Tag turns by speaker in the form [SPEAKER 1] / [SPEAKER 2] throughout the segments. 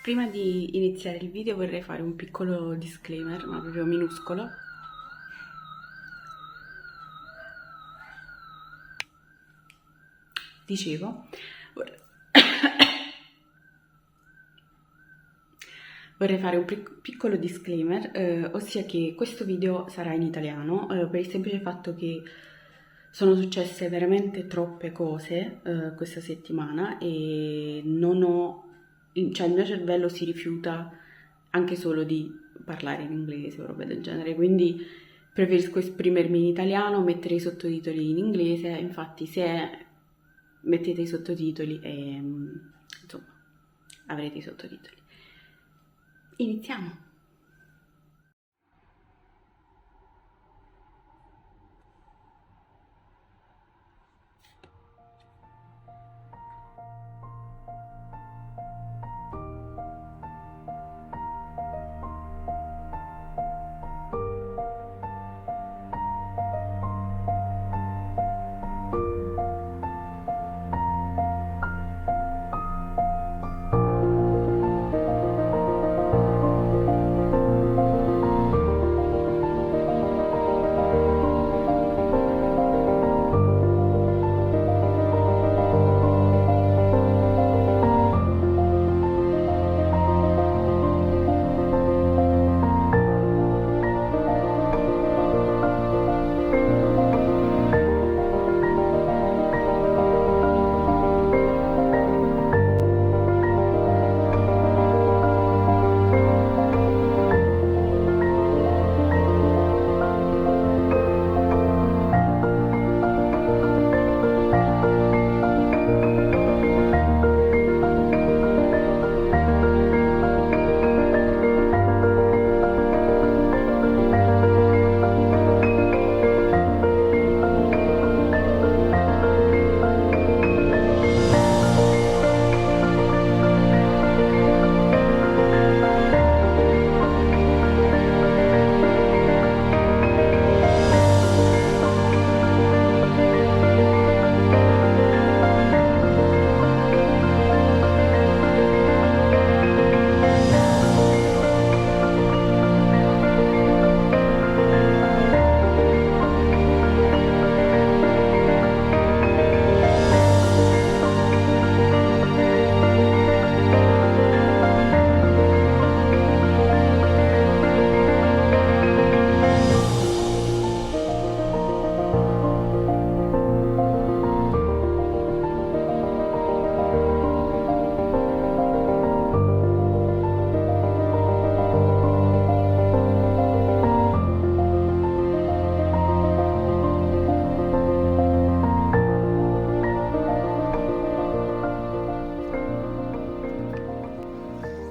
[SPEAKER 1] Prima di iniziare il video vorrei fare un piccolo disclaimer, ma proprio minuscolo. Dicevo, vorrei vorrei fare un piccolo disclaimer, ossia che questo video sarà in italiano, per il semplice fatto che sono successe veramente troppe cose, questa settimana e non ho, cioè il mio cervello si rifiuta anche solo di parlare in inglese o robe del genere, quindi preferisco esprimermi in italiano, mettere i sottotitoli in inglese. Infatti se mettete i sottotitoli insomma avrete i sottotitoli. Iniziamo!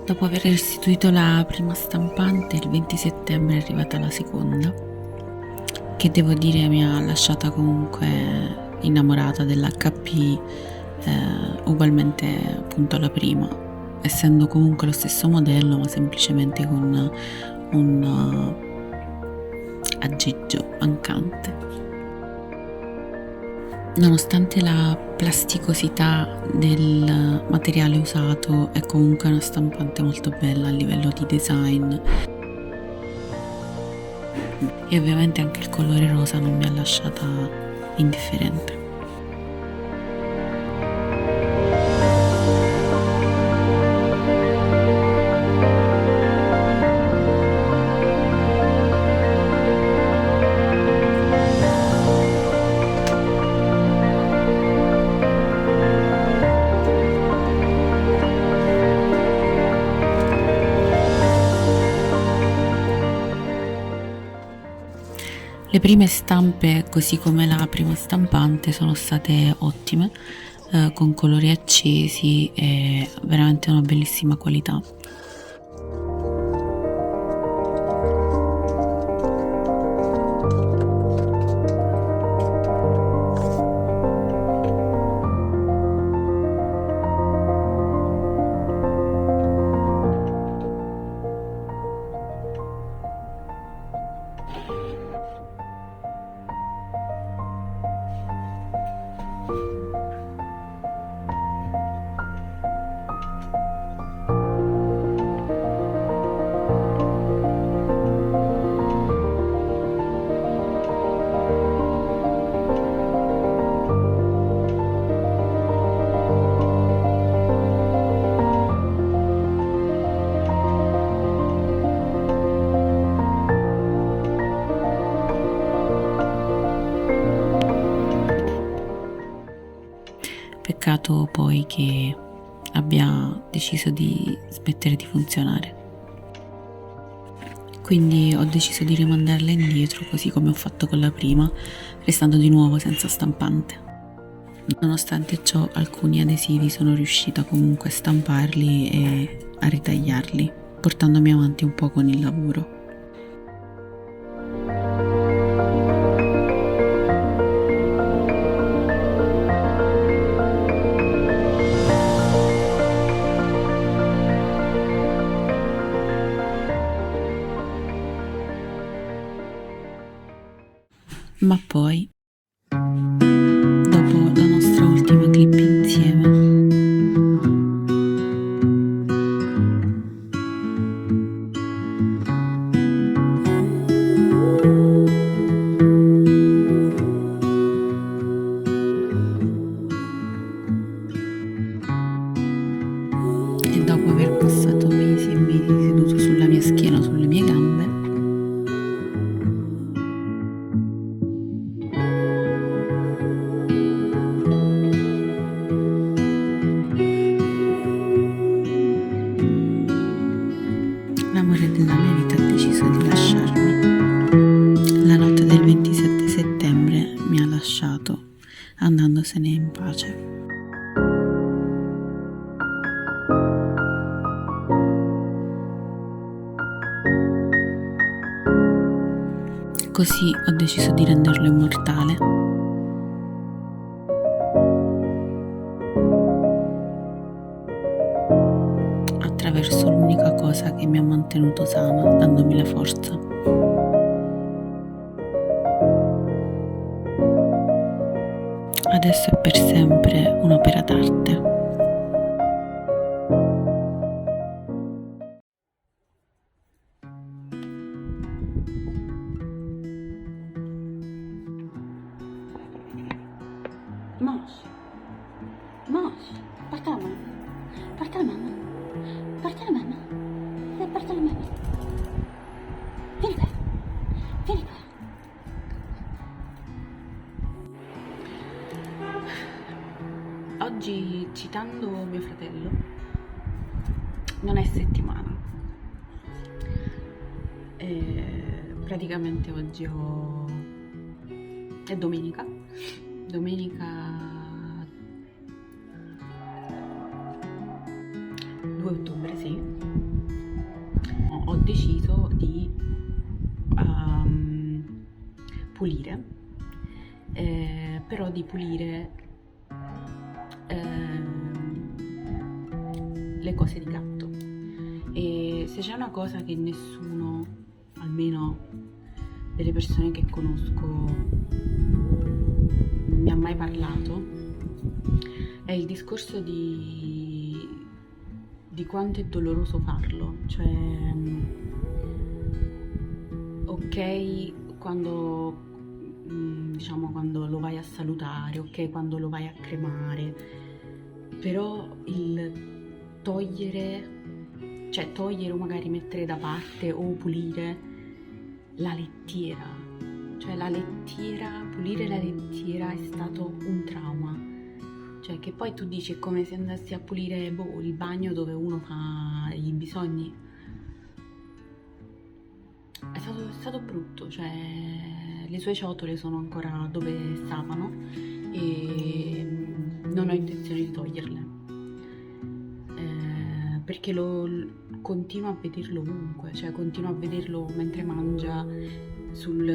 [SPEAKER 2] Dopo aver restituito la prima stampante, il 20 settembre è arrivata la seconda, che devo dire mi ha lasciata comunque innamorata dell'HP, ugualmente appunto alla prima, essendo comunque lo stesso modello ma semplicemente con un aggeggio mancante. Nonostante la plasticosità del materiale usato, è comunque una stampante molto bella a livello di design e ovviamente anche il colore rosa non mi ha lasciata indifferente. Le prime stampe, così come la prima stampante, sono state ottime, con colori accesi e veramente una bellissima qualità. Peccato poi che abbia deciso di smettere di funzionare. Quindi ho deciso di rimandarla indietro, così come ho fatto con la prima, restando di nuovo senza stampante. Nonostante ciò, alcuni adesivi sono riuscita comunque a stamparli e a ritagliarli, portandomi avanti un po' con il lavoro. Ma poi, dopo la nostra ultima clip insieme, e dopo aver passato mesi e mesi seduto sulla mia schiena o sulle mie gambe, l'amore della mia vita ha deciso di lasciarmi. La notte del 27 settembre mi ha lasciato, andandosene in pace. Così ho deciso di renderlo immortale. Attraverso l'unica cosa che mi ha mantenuto sana, dandomi la forza. Adesso è per sempre un'opera d'arte.
[SPEAKER 1] Mos, porta la mano, porta la mano, porta la mano, porta la mano. Vieni qua, vieni qua. Oggi, citando mio fratello, non è settimana. Praticamente oggi è domenica. Domenica 2 ottobre, sì. Ho deciso di pulire, però di pulire le cose di gatto. E se c'è una cosa che nessuno, almeno delle persone che conosco, mi ha mai parlato, è il discorso di quanto è doloroso farlo. Cioè, ok, quando lo vai a salutare, ok, quando lo vai a cremare, però il togliere o magari mettere da parte o pulire la lettiera, cioè pulire la lettiera è stato un trauma. Cioè, che poi tu dici è come se andassi a pulire il bagno dove uno fa i bisogni. È stato brutto, cioè le sue ciotole sono ancora dove stavano e non ho intenzione di toglierle, perché continuo a vederlo ovunque, cioè continuo a vederlo mentre mangia sul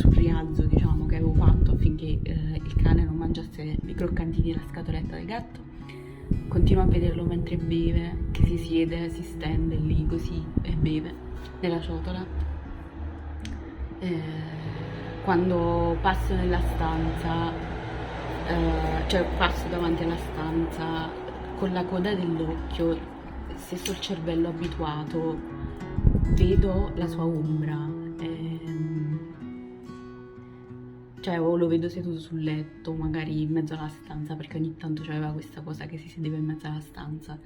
[SPEAKER 1] rialzo, diciamo, che avevo fatto affinché il cane non mangiasse i croccantini della scatoletta del gatto. Continuo a vederlo mentre beve, che si siede, si stende lì così e beve nella ciotola. Quando passo nella stanza, cioè passo davanti alla stanza con la coda dell'occhio, stesso il cervello abituato, vedo la sua ombra. Cioè, o lo vedo seduto sul letto, magari in mezzo alla stanza, perché ogni tanto c'aveva questa cosa che si sedeva in mezzo alla stanza.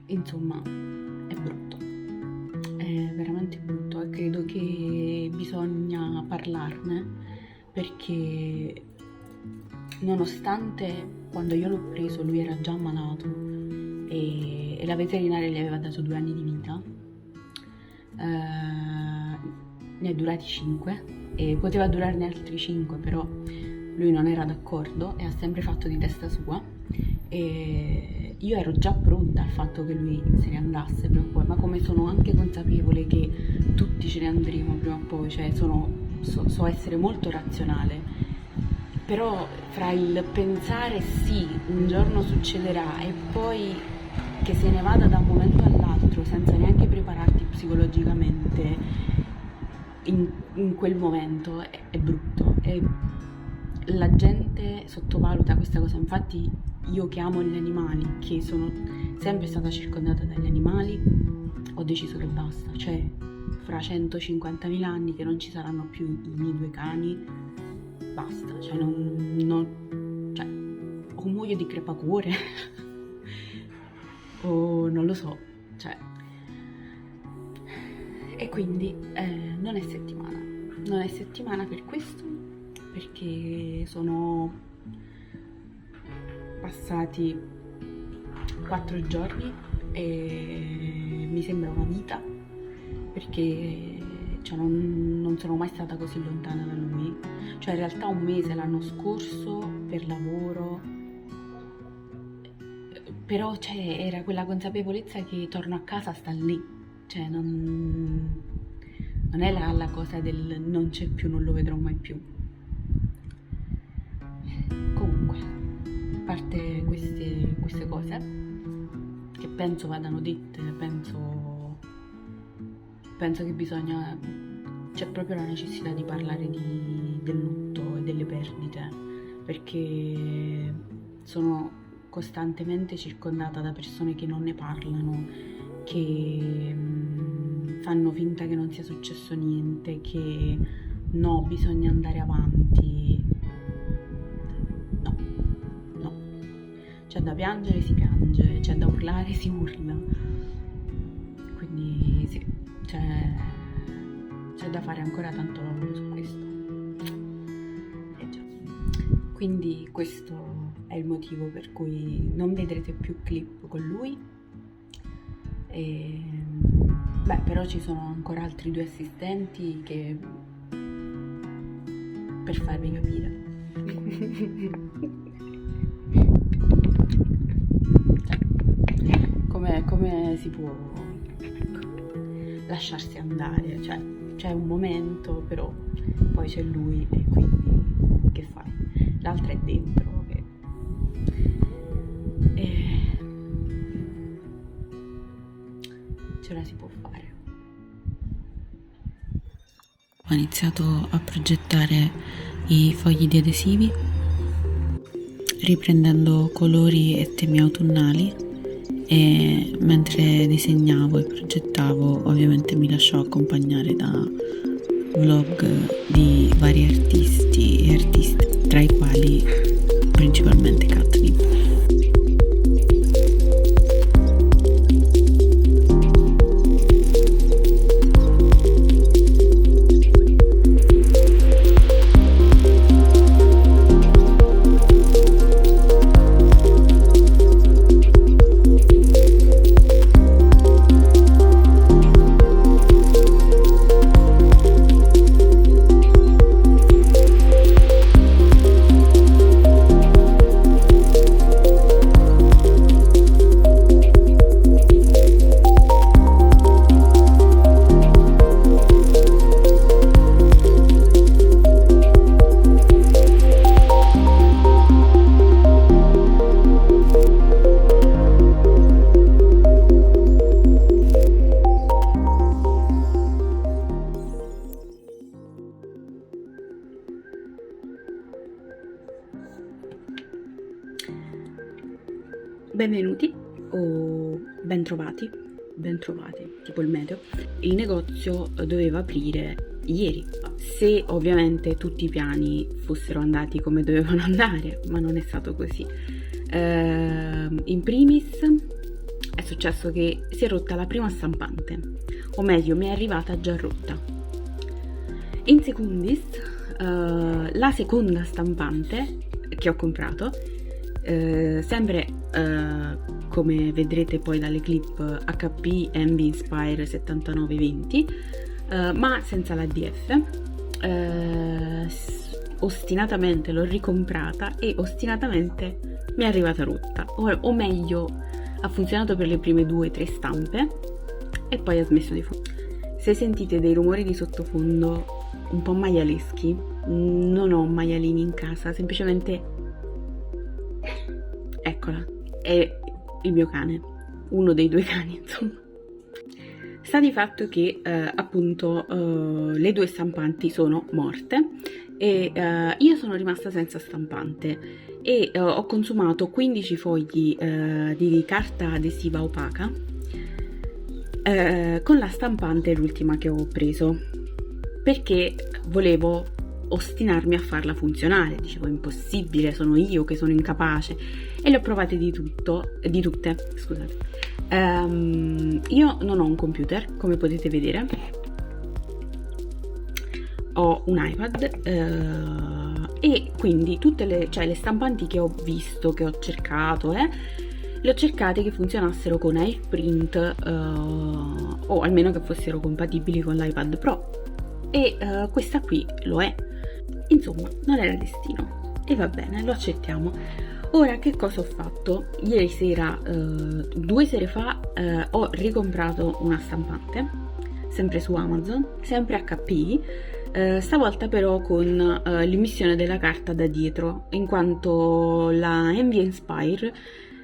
[SPEAKER 1] Insomma, è brutto, è veramente brutto e credo che bisogna parlarne, perché nonostante quando io l'ho preso lui era già ammalato e la veterinaria gli aveva dato 2 anni di vita, ne è durati 5 e poteva durarne altri 5, però lui non era d'accordo e ha sempre fatto di testa sua, e io ero già pronta al fatto che lui se ne andasse prima o poi, ma come sono anche consapevole che tutti ce ne andremo prima o poi, cioè so essere molto razionale, però fra il pensare sì, un giorno succederà e poi che se ne vada da un momento all'altro senza neanche prepararti psicologicamente in quel momento è brutto, e la gente sottovaluta questa cosa. Infatti io che amo gli animali, che sono sempre stata circondata dagli animali, ho deciso che basta, cioè fra 150.000 anni che non ci saranno più i miei 2 cani, basta, cioè cioè, o muoio di crepacuore o non lo so, cioè. E quindi non è settimana per questo, perché sono passati 4 giorni e mi sembra una vita, perché cioè, non sono mai stata così lontana da lui, cioè in realtà 1 mese l'anno scorso per lavoro, però cioè, era quella consapevolezza che torno a casa, sta lì, cioè non è la cosa del non c'è più, non lo vedrò mai più. Comunque, a parte queste cose che penso vadano dette, penso che c'è proprio la necessità di parlare del lutto e delle perdite, perché sono costantemente circondata da persone che non ne parlano, che fanno finta che non sia successo niente, che no, bisogna andare avanti. No, c'è da piangere, si piange, c'è da urlare, si urla, quindi sì, c'è da fare ancora tanto lavoro su questo. Già. Quindi questo è il motivo per cui non vedrete più clip con lui, però ci sono ancora altri 2 assistenti che per farvi capire. Come si può lasciarsi andare, cioè c'è un momento, però poi c'è lui e quindi che fai? L'altra è dentro e ce la si può fare.
[SPEAKER 2] Ho iniziato a progettare i fogli di adesivi, riprendendo colori e temi autunnali, e mentre disegnavo e progettavo ovviamente mi lasciò accompagnare da vlog di vari artisti e artiste, tra i quali principalmente Katnip.
[SPEAKER 1] Benvenuti o bentrovati, tipo il meteo. Il negozio doveva aprire ieri, se ovviamente tutti i piani fossero andati come dovevano andare, ma non è stato così. In primis è successo che si è rotta la prima stampante, o meglio mi è arrivata già rotta. In secundis La seconda stampante che ho comprato, sempre come vedrete poi dalle clip, HP Envy Inspire 7920, ma senza l'ADF. Ostinatamente l'ho ricomprata e ostinatamente mi è arrivata rotta, o meglio, ha funzionato per le prime 2-3 stampe e poi ha smesso di funzionare. Se sentite dei rumori di sottofondo un po' maialeschi, non ho maialini in casa, semplicemente eccola, è il mio cane, uno dei 2 cani, insomma. Sta di fatto che appunto le 2 stampanti sono morte e io sono rimasta senza stampante e ho consumato 15 fogli di carta adesiva opaca con la stampante, l'ultima che ho preso, perché volevo ostinarmi a farla funzionare. Dicevo, è impossibile, sono io che sono incapace, e le ho provate di tutte, scusate. Io non ho un computer, come potete vedere, ho un iPad e quindi tutte le stampanti che ho visto, che ho cercato, le ho cercate che funzionassero con AirPrint o almeno che fossero compatibili con l'iPad Pro, e questa qui lo è. Insomma, non era destino e va bene, lo accettiamo. Ora, che cosa ho fatto? Ieri sera, 2 sere fa, ho ricomprato una stampante, sempre su Amazon, sempre HP, stavolta però con l'immissione della carta da dietro, in quanto la Envy Inspire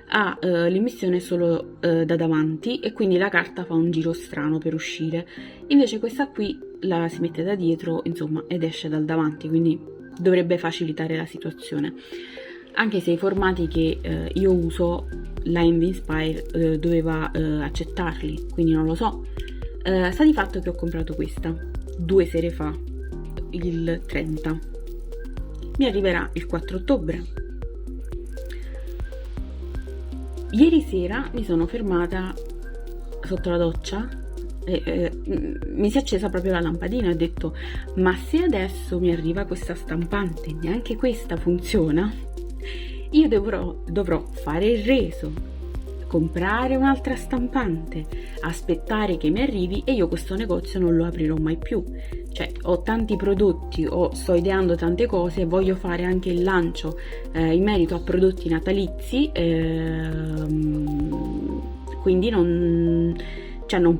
[SPEAKER 1] ha l'immissione solo da davanti e quindi la carta fa un giro strano per uscire. Invece questa qui la si mette da dietro, insomma, ed esce dal davanti, quindi dovrebbe facilitare la situazione. Anche se i formati che io uso, la Envy Inspire doveva accettarli, quindi non lo so. Sta di fatto che ho comprato questa 2 sere fa, il 30. Mi arriverà il 4 ottobre. Ieri sera mi sono fermata sotto la doccia e mi si è accesa proprio la lampadina e ho detto: ma se adesso mi arriva questa stampante e neanche questa funziona, io dovrò fare il reso, comprare un'altra stampante, aspettare che mi arrivi, e io questo negozio non lo aprirò mai più. Cioè, ho tanti prodotti, sto ideando tante cose, voglio fare anche il lancio in merito a prodotti natalizi, quindi non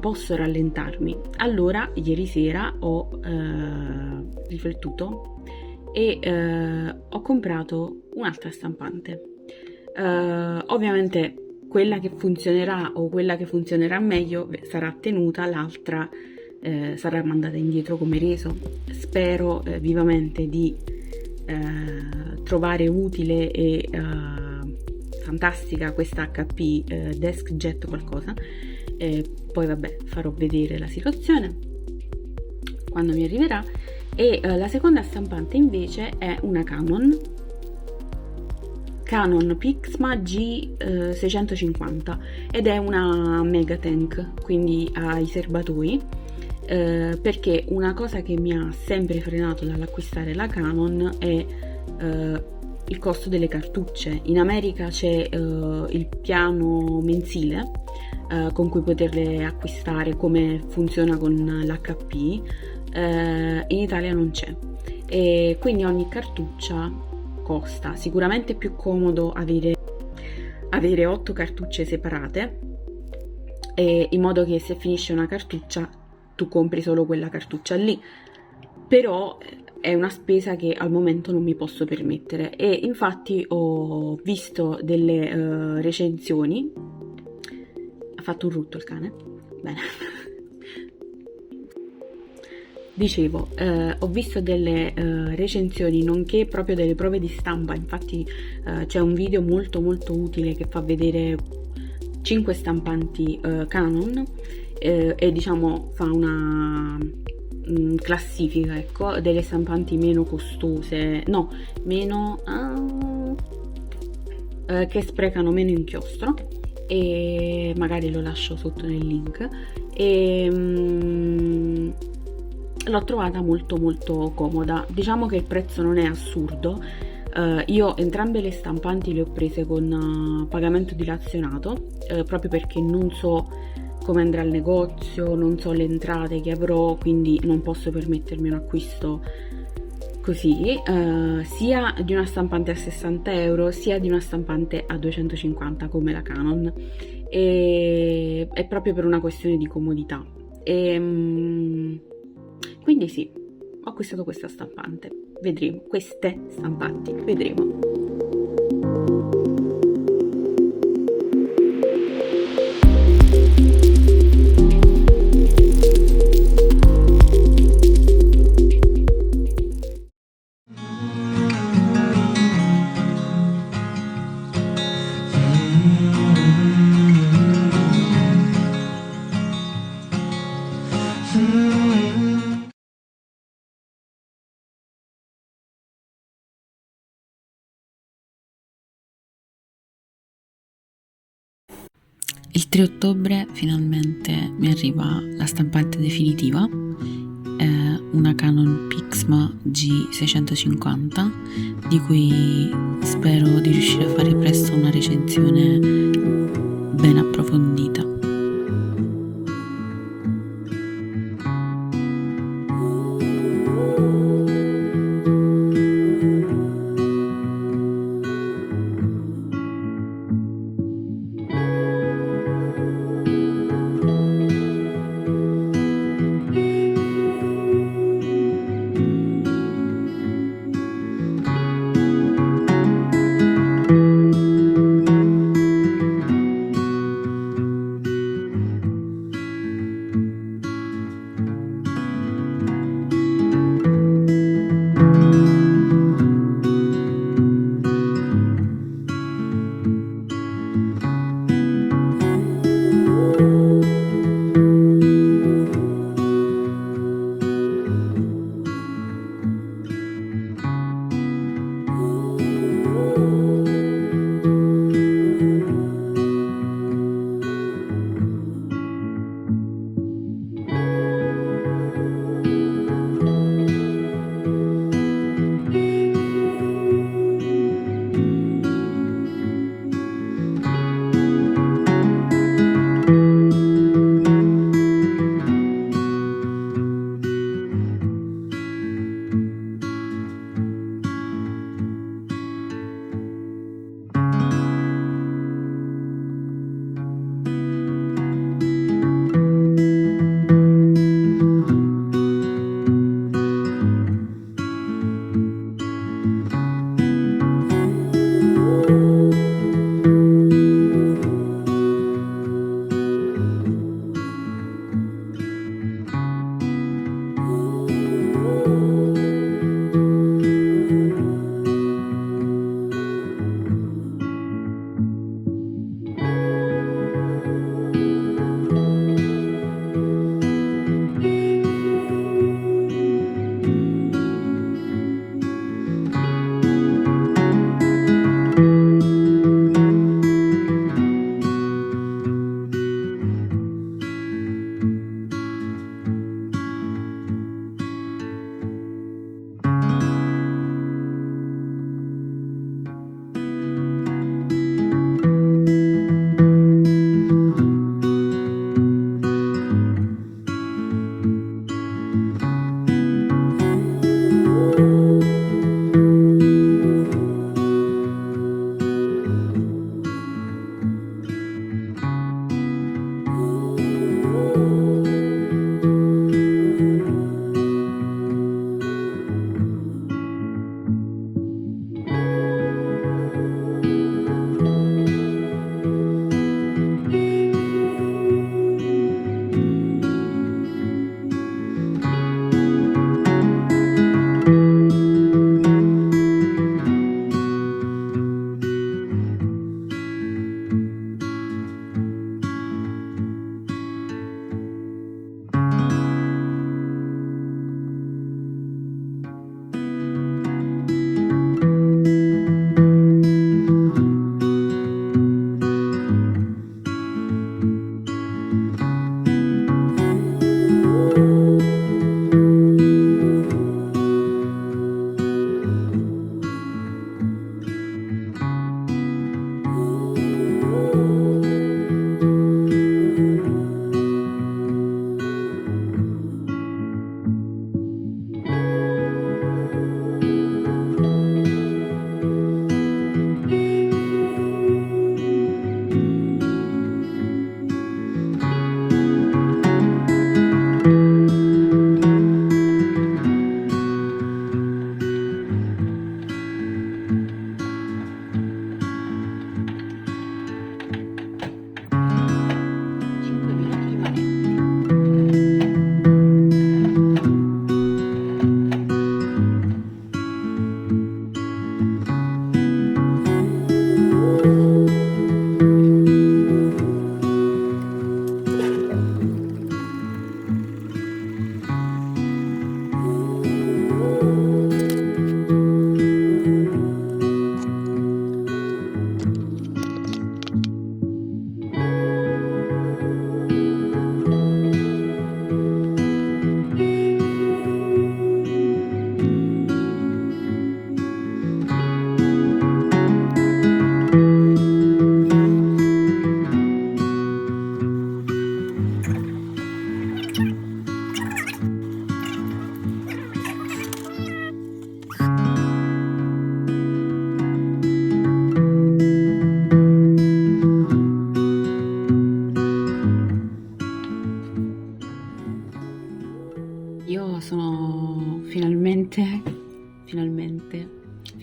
[SPEAKER 1] posso rallentarmi. Allora ieri sera ho riflettuto e ho comprato un'altra stampante. Ovviamente quella che funzionerà o quella che funzionerà meglio sarà tenuta, l'altra sarà mandata indietro come reso. Spero vivamente di trovare utile e fantastica questa HP DeskJet qualcosa, poi vabbè, farò vedere la situazione quando mi arriverà. E la seconda stampante invece è una Canon Pixma G650 ed è una Mega Tank, quindi ha i serbatoi, perché una cosa che mi ha sempre frenato dall'acquistare la Canon è il costo delle cartucce. In America c'è il piano mensile con cui poterle acquistare, come funziona con l'HP. In Italia non c'è, e quindi ogni cartuccia costa. Sicuramente è più comodo avere 8 cartucce separate, in modo che se finisce una cartuccia tu compri solo quella cartuccia lì, però è una spesa che al momento non mi posso permettere. E infatti ho visto delle recensioni. Ha fatto un rutto il cane? Bene. Dicevo, ho visto delle recensioni, nonché proprio delle prove di stampa. Infatti c'è un video molto molto utile che fa vedere 5 stampanti Canon e diciamo fa una classifica, ecco, delle stampanti meno costose, no, meno che sprecano meno inchiostro, e magari lo lascio sotto nel link. l'ho trovata molto molto comoda. Diciamo che il prezzo non è assurdo. Io entrambe le stampanti le ho prese con pagamento dilazionato, proprio perché non so come andrà il negozio, non so le entrate che avrò, quindi non posso permettermi un acquisto così, sia di una stampante a 60 euro sia di una stampante a 250 come la Canon, e è proprio per una questione di comodità. Quindi sì, ho acquistato questa stampante, vedremo, queste stampanti, vedremo.
[SPEAKER 2] Il 3 ottobre finalmente mi arriva la stampante definitiva, una Canon Pixma G650, di cui spero di riuscire a fare presto una recensione ben approfondita.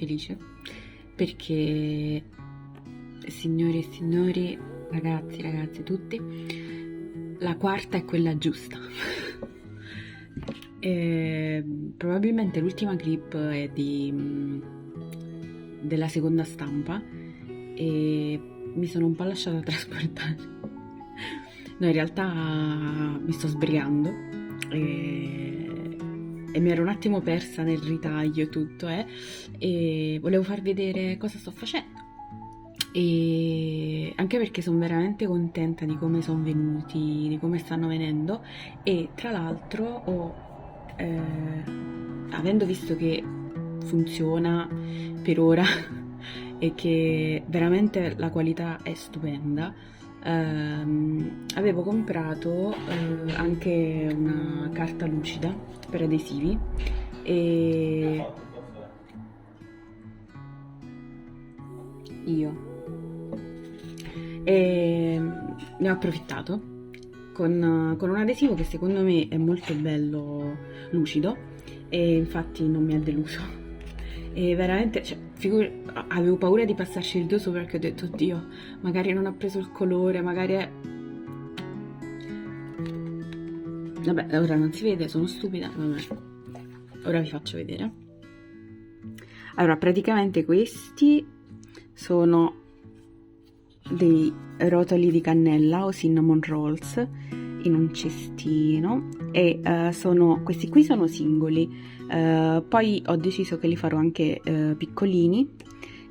[SPEAKER 1] felice perché, signori e signori, ragazzi tutti, la quarta è quella giusta. Probabilmente l'ultima clip è della seconda stampa e mi sono un po' lasciata trasportare. No, in realtà mi sto sbrigando e mi ero un attimo persa nel ritaglio e tutto, e volevo far vedere cosa sto facendo. E anche perché sono veramente contenta di come sono venuti, di come stanno venendo, e tra l'altro avendo visto che funziona per ora e che veramente la qualità è stupenda, avevo comprato anche una carta lucida per adesivi e ne ho approfittato con un adesivo che secondo me è molto bello lucido, e infatti non mi ha deluso. E veramente, cioè, avevo paura di passarci il dito sopra perché ho detto, oddio, magari non ha preso il colore, magari è... Vabbè, ora non si vede, sono stupida, vabbè. Ora vi faccio vedere. Allora, praticamente questi sono dei rotoli di cannella o cinnamon rolls in un cestino, e questi qui sono singoli, poi ho deciso che li farò anche piccolini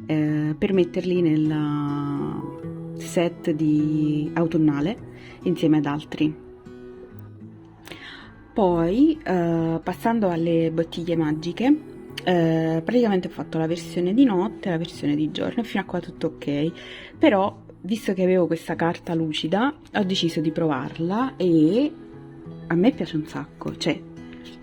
[SPEAKER 1] per metterli nel set di autunnale insieme ad altri. Poi passando alle bottiglie magiche, praticamente ho fatto la versione di notte e la versione di giorno e fino a qua tutto ok, però visto che avevo questa carta lucida ho deciso di provarla e a me piace un sacco. Cioè,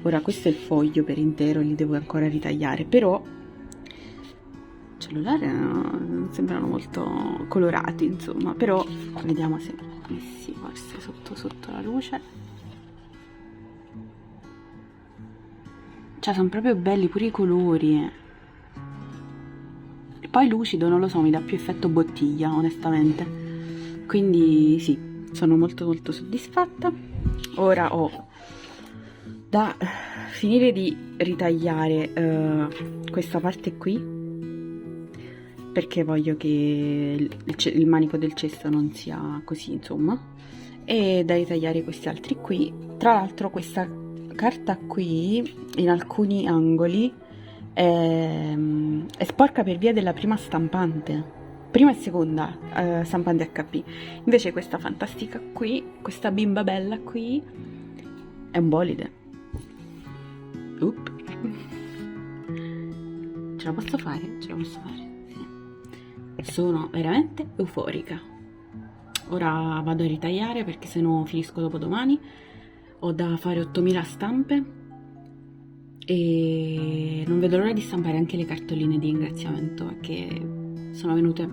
[SPEAKER 1] ora questo è il foglio per intero, li devo ancora ritagliare, però il cellulare non sembrano molto colorati, insomma, però vediamo se messi forse sotto la luce. Cioè, sono proprio belli pure i colori. E poi lucido, non lo so, mi dà più effetto bottiglia, onestamente. Quindi sì, sono molto soddisfatta. Ora ho da finire di ritagliare questa parte qui, perché voglio che il manico del cesto non sia così, insomma, e da ritagliare questi altri qui. Tra l'altro questa carta qui in alcuni angoli è sporca per via della prima e seconda stampante HP. Invece questa fantastica qui, questa bimba bella qui, è un bolide. Ce la posso fare? Sì. Sono veramente euforica. Ora vado a ritagliare perché sennò finisco dopodomani. Ho da fare 8000 stampe e non vedo l'ora di stampare anche le cartoline di ringraziamento che sono venute.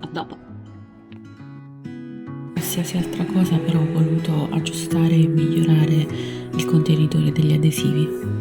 [SPEAKER 1] A dopo.
[SPEAKER 2] Qualsiasi altra cosa, però ho voluto aggiustare e migliorare il contenitore degli adesivi.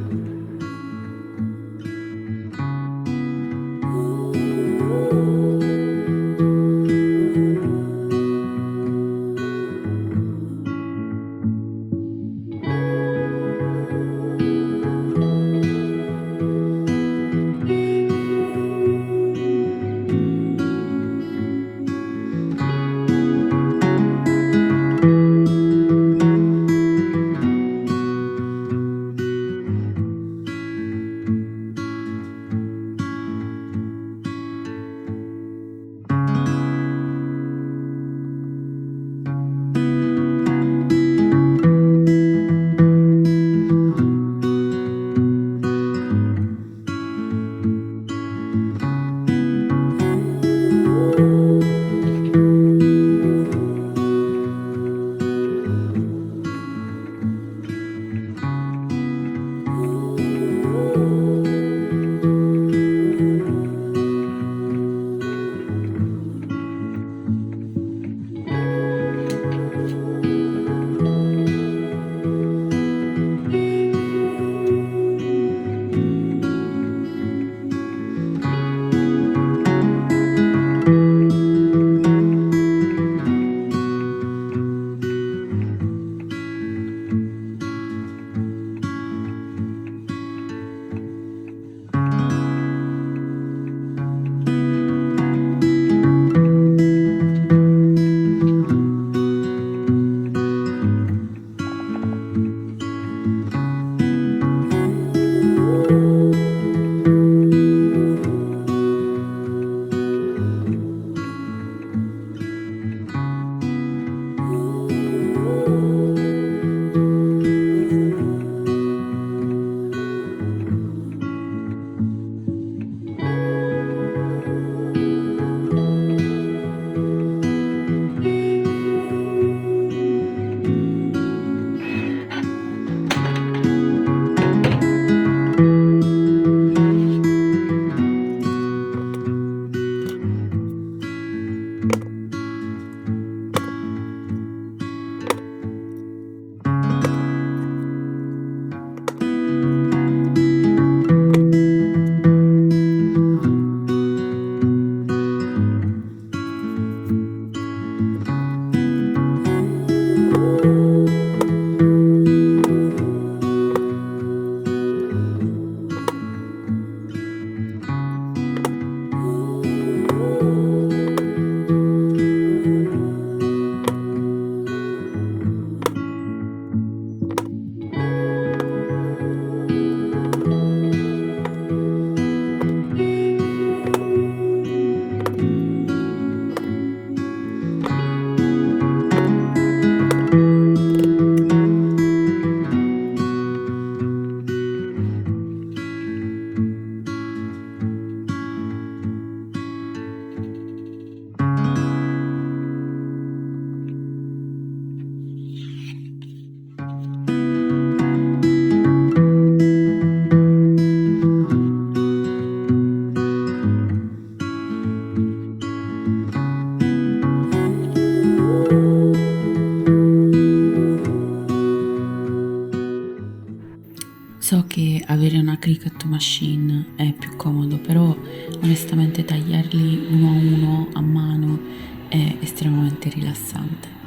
[SPEAKER 2] onestamente tagliarli uno a uno a mano è estremamente rilassante.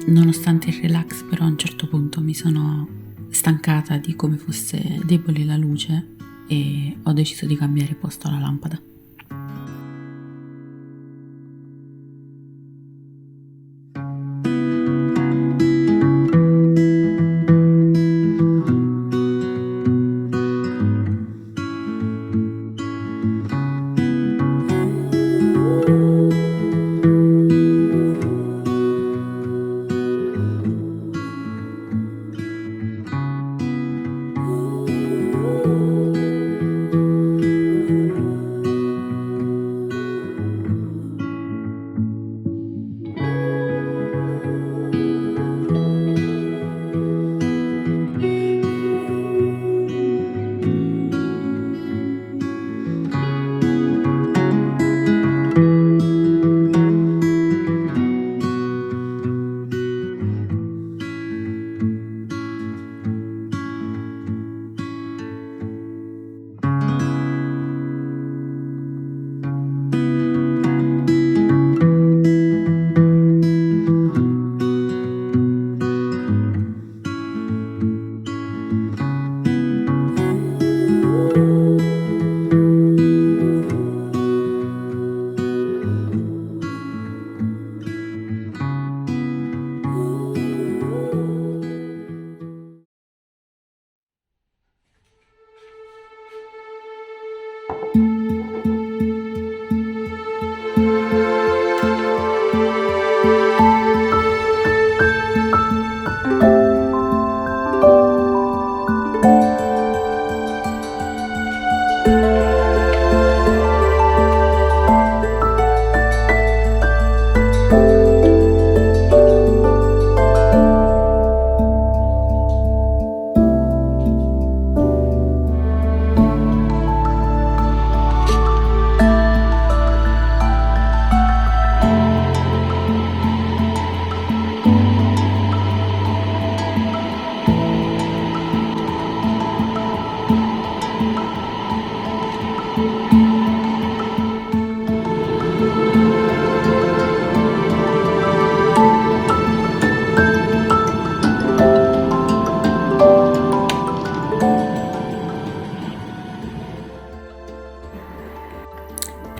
[SPEAKER 2] Nonostante il relax, però a un certo punto mi sono stancata di come fosse debole la luce e ho deciso di cambiare posto alla lampada.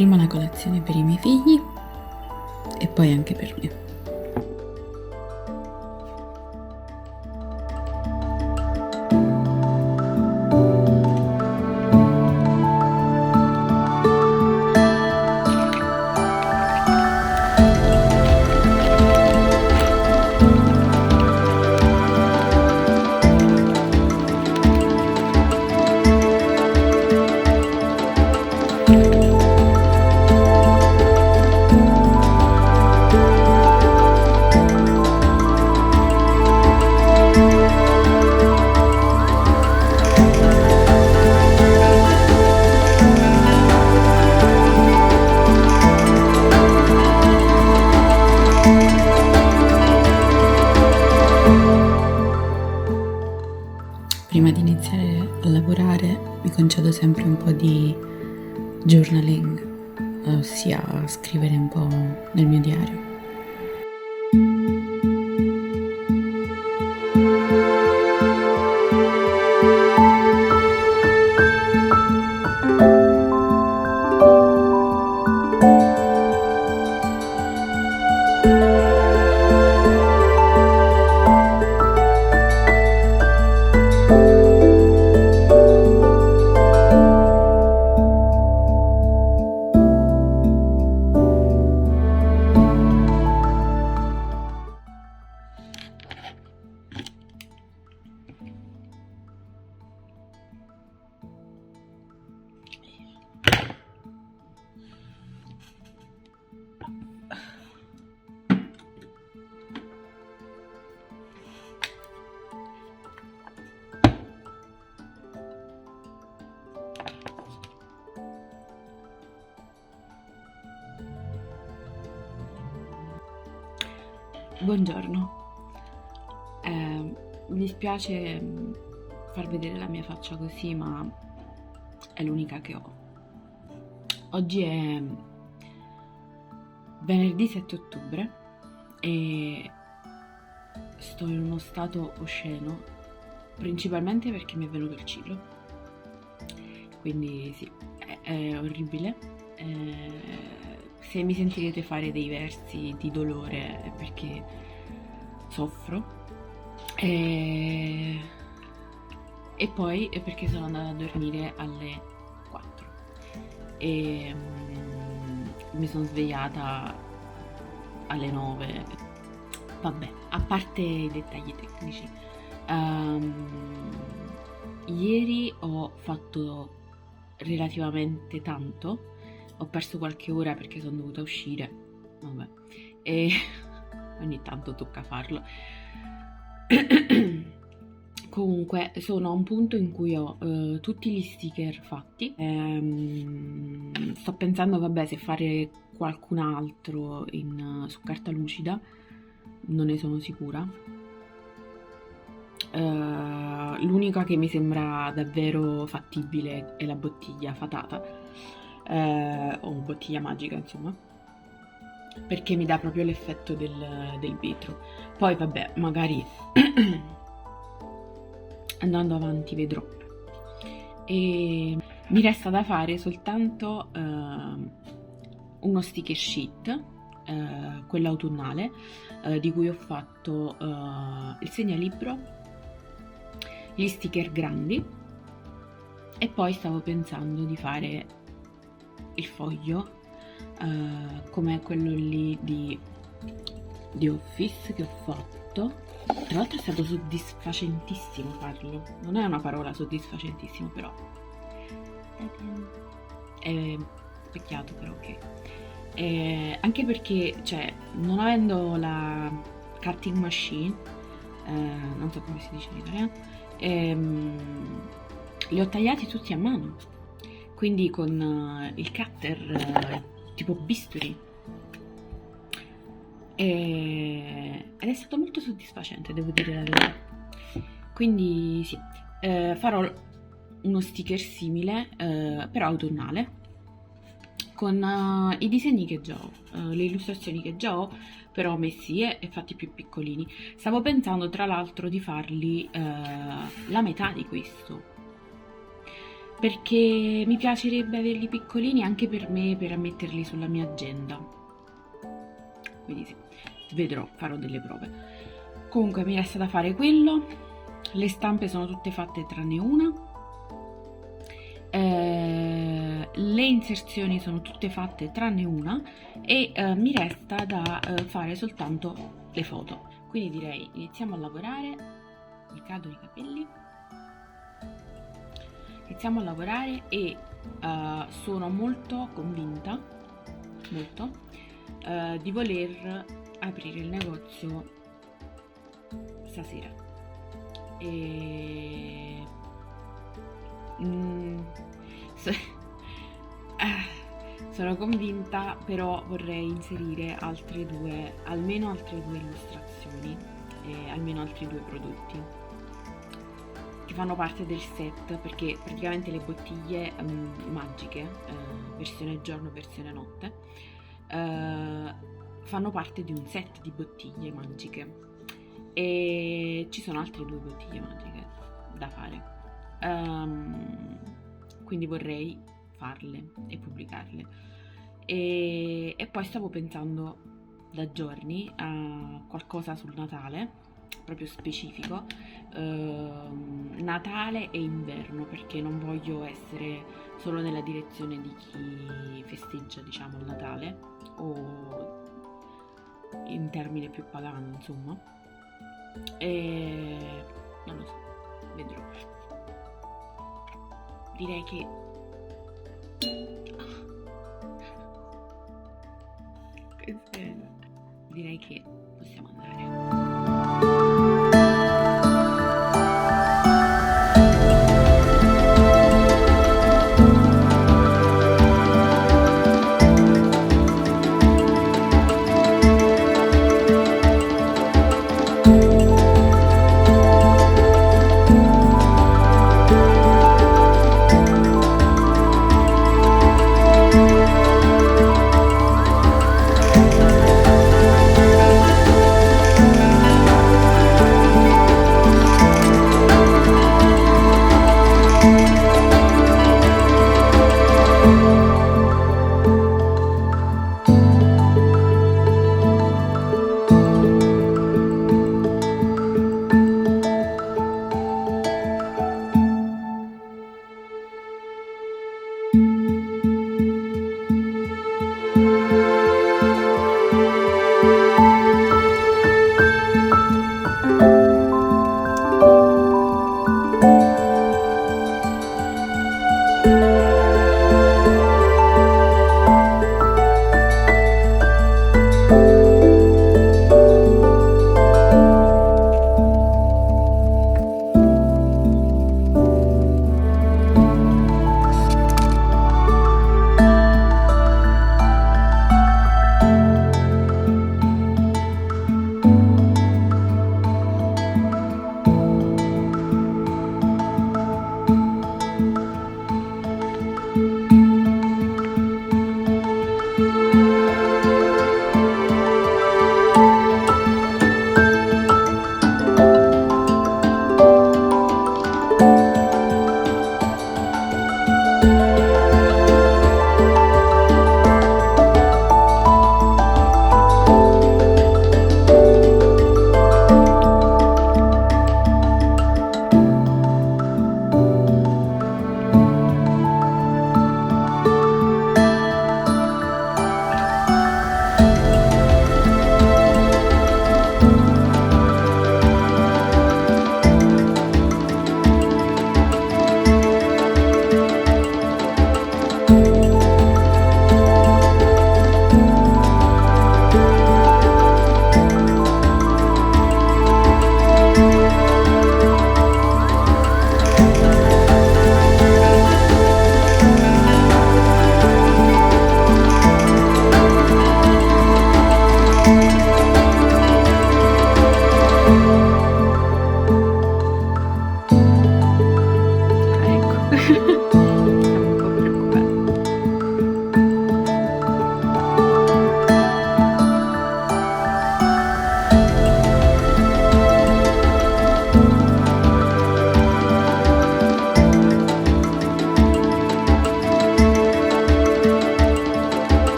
[SPEAKER 2] Prima la colazione per i miei figli e poi anche per me. Prima di iniziare a lavorare mi concedo sempre un po' di journaling, ossia scrivere un po' nel mio diario. Buongiorno. Mi dispiace far vedere la mia faccia così, ma è l'unica che ho. Oggi è venerdì 7 ottobre e sto in uno stato osceno, principalmente perché mi è venuto il ciclo. Quindi sì, è orribile. Se mi sentirete fare dei versi di dolore è perché soffro. E poi è perché sono andata a dormire alle 4 e mi sono svegliata alle 9. Vabbè, a parte i dettagli tecnici, ieri ho fatto relativamente tanto, ho perso qualche ora perché sono dovuta uscire, vabbè, e ogni tanto tocca farlo. Comunque sono a un punto in cui ho tutti gli sticker fatti. Sto pensando, vabbè, se fare qualcun altro su carta lucida, non ne sono sicura. L'unica che mi sembra davvero fattibile è la bottiglia fatata, o bottiglia magica, insomma, perché mi dà proprio l'effetto del vetro. Poi vabbè, magari andando avanti vedrò. E mi resta da fare soltanto uno sticker sheet, quello autunnale, di cui ho fatto il segnalibro, gli sticker grandi, e poi stavo pensando di fare il foglio come quello lì di Office che ho fatto. Tra l'altro è stato soddisfacentissimo farlo, non è una parola soddisfacentissimo, però è peccato, però ok. Anche perché, cioè, non avendo la cutting machine, non so come si dice in italiano, li ho tagliati tutti a mano, quindi con il cutter tipo bisturi. Ed è stato molto soddisfacente, devo dire la verità. Quindi sì, farò uno sticker simile, però autunnale, con i disegni che già ho, le illustrazioni che già ho, però messi e fatti più piccolini. Stavo pensando tra l'altro di farli la metà di questo, perché mi piacerebbe averli piccolini anche per me, per metterli sulla mia agenda. Quindi sì, vedrò, farò delle prove. Comunque mi resta da fare quello. Le stampe sono tutte fatte tranne una. Le inserzioni sono tutte fatte tranne una. E mi resta da fare soltanto le foto. Quindi direi iniziamo a lavorare. Mi cadono i capelli. Iniziamo a lavorare e sono molto convinta, di voler aprire il negozio stasera. E sono convinta, però vorrei inserire almeno altre due illustrazioni e almeno altri due prodotti che fanno parte del set, perché praticamente le bottiglie magiche, versione giorno e versione notte, fanno parte di un set di bottiglie magiche e ci sono altre due bottiglie magiche da fare, quindi vorrei farle e pubblicarle. E poi stavo pensando da giorni a qualcosa sul Natale, proprio specifico, Natale e inverno, perché non voglio essere solo nella direzione di chi festeggia, diciamo, il Natale, o in termine più pagano, insomma. E non lo so, vedrò. Direi che possiamo andare.